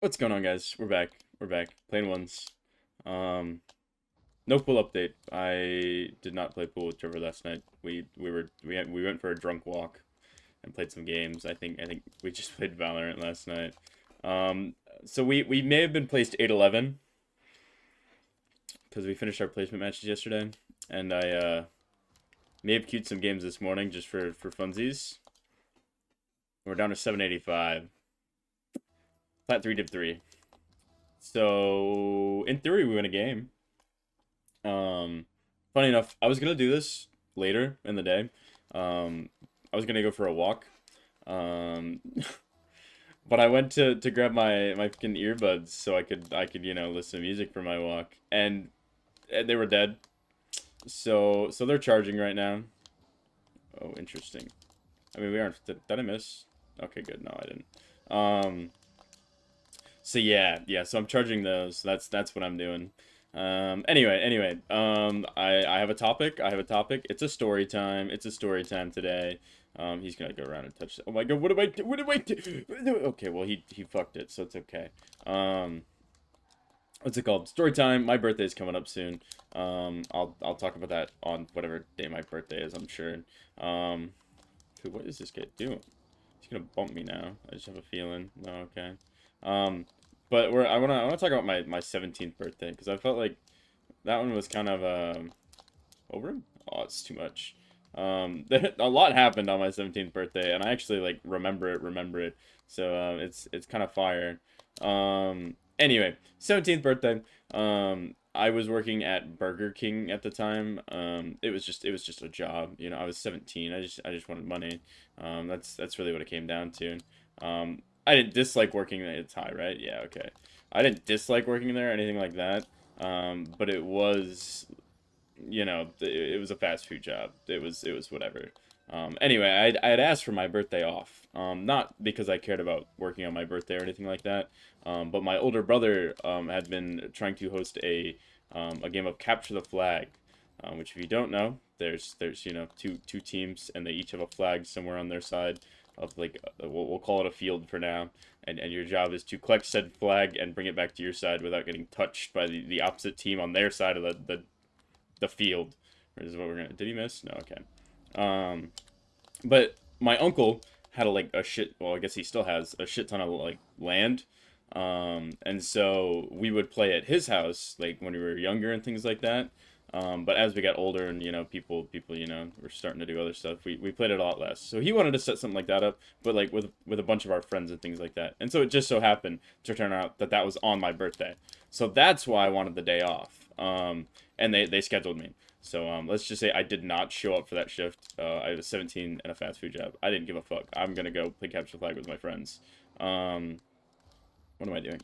What's going on, guys? We're back. We're back playing 1's. No pool update. I did not play pool with Trevor last night. We went for a drunk walk and played some games. I think we just played Valorant last night. So we may have been placed 8-11 because we finished our placement matches yesterday, and I may have queued some games this morning just for funsies. We're down to 785. Plat 3 div 3. So in theory we win a game. Funny enough, I was gonna do this later in the day. I was gonna go for a walk. Um, but I went to grab my fucking earbuds so I could listen to music for my walk, and they were dead. So they're charging right now. Oh, interesting. I mean, we aren't. Did I miss? Okay, good. No, I didn't. So yeah. So I'm charging those. That's what I'm doing. Anyway. I have a topic. It's a story time. It's a story time today. He's gonna go around and touch. Oh my god, what do I do? What do I do? Okay, well he fucked it, so it's okay. What's it called? Story time. My birthday's coming up soon. I'll talk about that on whatever day my birthday is, I'm sure. Dude, what is this guy doing? He's gonna bump me now. I just have a feeling. No, okay. But I wanna talk about my 17th birthday because I felt like that one was kind of over. Oh, it's too much. A lot happened on my 17th birthday, and I actually like remember it. So it's kind of fire. Anyway, 17th birthday. I was working at Burger King at the time. It was just a job. I was 17. I just wanted money. That's really what it came down to. I didn't dislike working there. It's high, right? Yeah, okay. I didn't dislike working there or anything like that. But it was, it was a fast food job. It was whatever. Anyway, I had asked for my birthday off. Not because I cared about working on my birthday or anything like that. But my older brother had been trying to host a game of Capture the Flag, which if you don't know, there's two teams and they each have a flag somewhere on their side of like we'll call it a field for now, and your job is to collect said flag and bring it back to your side without getting touched by the opposite team on their side of the field. This is what we're gonna. Did he miss? No, okay. But my uncle had a shit. Well, I guess he still has a shit ton of like land. And so we would play at his house like when we were younger and things like that. But as we got older and people were starting to do other stuff, we played it a lot less. So he wanted to set something like that up, but like with a bunch of our friends and things like that. And so it just so happened to turn out that that was on my birthday. So that's why I wanted the day off. And they scheduled me. So let's just say I did not show up for that shift. I was 17 and a fast food job. I didn't give a fuck. I'm gonna go play capture the flag with my friends. What am I doing?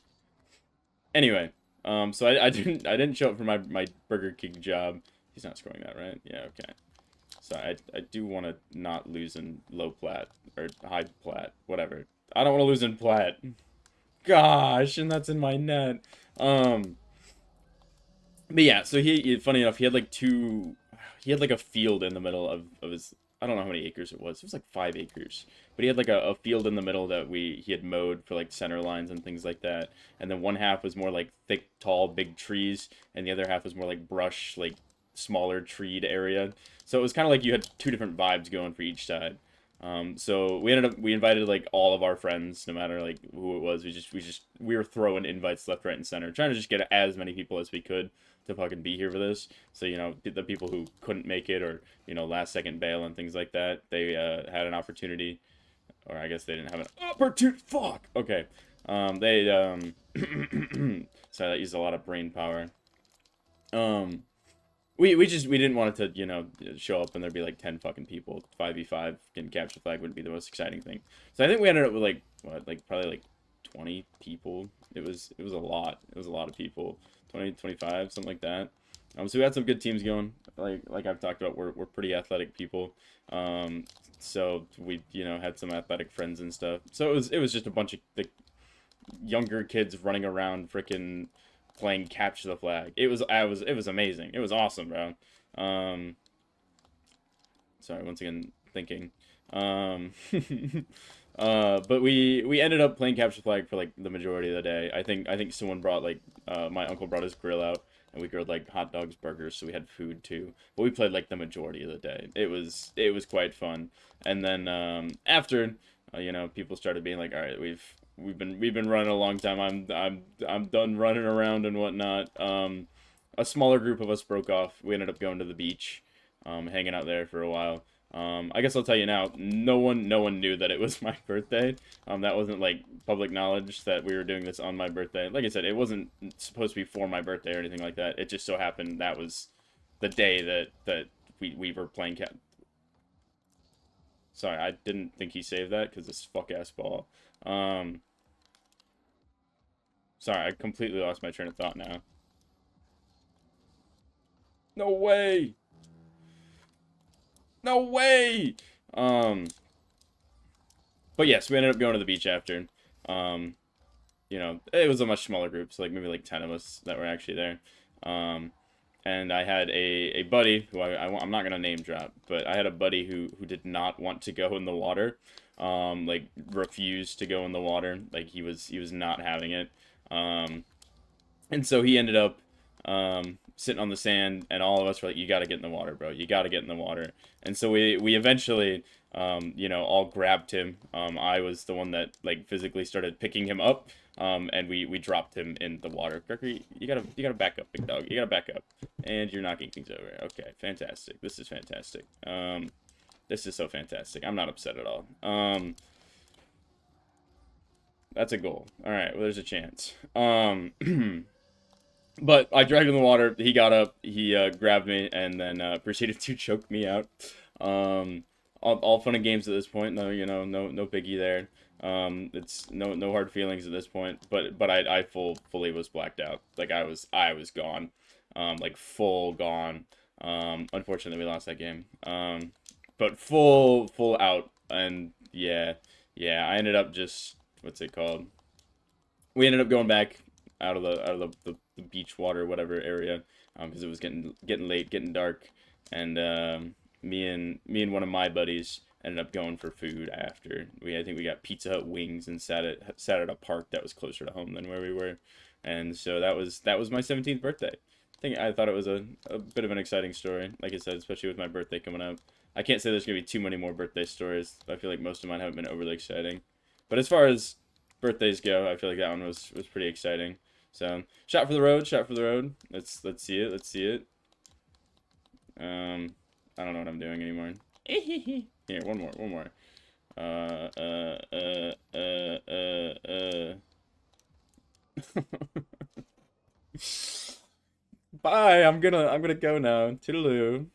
Anyway, so I didn't show up for my Burger King job. He's not scoring that, right? Yeah, okay. So I do want to not lose in low plat or high plat, whatever. I don't want to lose in plat. Gosh, and that's in my net. But yeah, so funny enough, he had like a field in the middle of his, I don't know how many acres it was. It was like 5 acres. But he had like a field in the middle that he had mowed for like center lines and things like that. And then one half was more like thick, tall, big trees, and the other half was more like brush, like smaller treed area. So it was kind of like you had two different vibes going for each side. So we invited like all of our friends, no matter like who it was. We were throwing invites left, right, and center, trying to just get as many people as we could to fucking be here for this. So the people who couldn't make it or last second bail and things like that, they had an opportunity, or I guess they didn't have an opportunity. Fuck. Okay. They sorry, that used a lot of brain power. We didn't want it to show up and there'd be like 10 fucking people. 5v5 getting capture flag wouldn't be the most exciting thing. So I think we ended up with like probably like 20 people. It was a lot. It was a lot of people. 20, 25, something like that. So we had some good teams going. Like I've talked about, we're pretty athletic people. So we had some athletic friends and stuff. So it was just a bunch of like younger kids running around freaking playing capture the flag. It was amazing. It was awesome, bro. Sorry, once again thinking. But we ended up playing capture flag for like the majority of the day. I think someone brought like my uncle brought his grill out and we grilled like hot dogs, burgers, so we had food too. But we played like the majority of the day. It was quite fun. And then after people started being like, all right, we've been running a long time. I'm done running around and whatnot. A smaller group of us broke off. We ended up going to the beach, hanging out there for a while. I guess I'll tell you now, no one knew that it was my birthday. That wasn't like public knowledge that we were doing this on my birthday. Like I said, it wasn't supposed to be for my birthday or anything like that. It just so happened that was the day that we were playing cat. Sorry, I didn't think he saved that because this fuck ass ball. Um, Sorry, I completely lost my train of thought now. No way! No way! But yes, we ended up going to the beach after. Um, it was a much smaller group, so like maybe like 10 of us that were actually there. Um, and I had a buddy who I'm not gonna name drop, but I had a buddy who did not want to go in the water, like refused to go in the water, like he was not having it, and so he ended up sitting on the sand, and all of us were like, "You got to get in the water, bro. You got to get in the water." And so we eventually, all grabbed him. I was the one that like physically started picking him up, and we dropped him in the water. Gregory, you gotta back up, big dog. You gotta back up, and you're knocking things over. Okay, fantastic. This is fantastic. This is so fantastic. I'm not upset at all. That's a goal. All right. Well, there's a chance. But I dragged him in the water. He got up. He grabbed me and then proceeded to choke me out. All fun and games at this point. No, no biggie there. It's no hard feelings at this point. But I fully was blacked out. Like I was gone. Like full gone. Unfortunately, we lost that game. But full out. And yeah. I ended up just what's it called? We ended up going back out of the beach water whatever area because it was getting late, getting dark, and me and one of my buddies ended up going for food after. I think we got Pizza Hut wings and sat at a park that was closer to home than where we were, and so that was my 17th birthday. I thought it was a bit of an exciting story, like I said, especially with my birthday coming up. I can't say there's gonna be too many more birthday stories. I feel like most of mine haven't been overly exciting, but as far as birthdays go, I feel like that one was pretty exciting. So shot for the road, shot for the road. Let's see it. Let's see it. I don't know what I'm doing anymore. Here, one more. Uh, uh, uh, Bye. I'm gonna go now. Toodaloo.